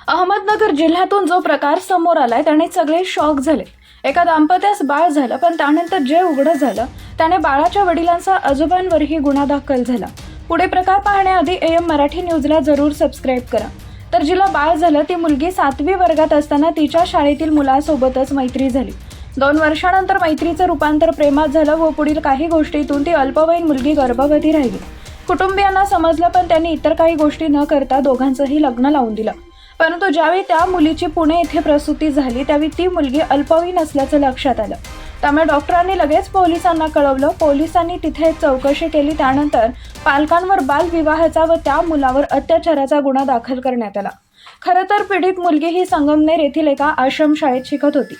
अहमदनगर जिल्ह्यातून जो प्रकार समोर आलाय त्याने सगळे शॉक झाले। एका दाम्पत्यास बाळ झालं, पण त्यानंतर जे उघड झालं त्याने बाळाच्या वडिलांचा आजोबांवरही गुन्हा दाखल झाला। पुढे प्रकार पाहण्याआधी AM मराठी न्यूजला जरूर सबस्क्राईब करा। तर जिला बाळ झालं ती मुलगी 7वी वर्गात असताना तिच्या शाळेतील मुलासोबतच मैत्री झाली। 2 वर्षांनंतर मैत्रीचं रूपांतर प्रेमात झालं व पुढील काही गोष्टीतून ती अल्पवयीन मुलगी गर्भवती राहिली। कुटुंबियांना समजलं, पण त्यांनी इतर काही गोष्टी न करता दोघांचंही लग्न लावून दिलं। परंतु ज्यावेळी त्या मुलीची पुणे येथे प्रसूती झाली त्यावेळी ती मुलगी अल्पवयीन असल्याचं लक्षात आलं। त्यामुळे डॉक्टरांनी लगेच पोलिसांना कळवलं। पोलिसांनी तिथे चौकशी केली। त्यानंतर पालकांवर बालविवाहाचा व त्या मुलावर अत्याचाराचा गुन्हा दाखल करण्यात आला। खरं तर पीडित मुलगी ही संगमनेर येथील एका आश्रमशाळेत शिकत होती।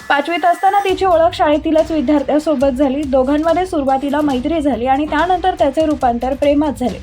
5वीत असताना तिची ओळख शाळेतीलच विद्यार्थ्यांसोबत झाली। दोघांमध्ये सुरुवातीला मैत्री झाली आणि त्यानंतर त्याचे रूपांतर प्रेमात झाले।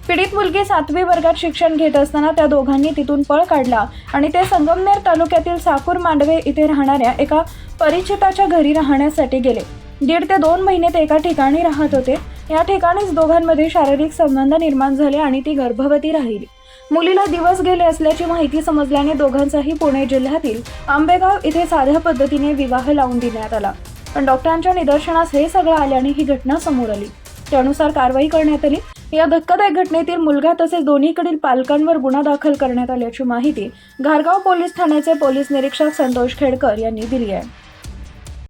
पीडित मुलगी 7वी वर्गात शिक्षण घेत असताना त्या दोघांनी तिथून पळ काढला आणि ते संगमनेर तालुक्यातील साकूर मांडवे इथे राहणाऱ्या एका परिचिताच्या घरी राहण्यासाठी गेले। 1.5 ते 2 महिने ते एका ठिकाणी राहत होते। या ठिकाणीच दोघांमध्ये शारीरिक संबंध निर्माण झाले आणि ती गर्भवती राहिली। मुलीला दिवस गेले असल्याची माहिती समजल्याने दोघांचाही पुणे जिल्ह्यातील आंबेगाव इथे साध्या पद्धतीने विवाह लावून देण्यात आला। पण डॉक्टरांच्या निदर्शनास हे सगळं आल्याने ही घटना समोर आली। त्यानुसार कारवाई करण्यात आली। या धक्कादायक घटनेतील मुलगा तसेच दोन्हीकडील पालकांवर गुन्हा दाखल करण्यात आल्याची माहिती घारगाव पोलीस ठाण्याचे पोलीस निरीक्षक संतोष खेडकर यांनी दिली आहे।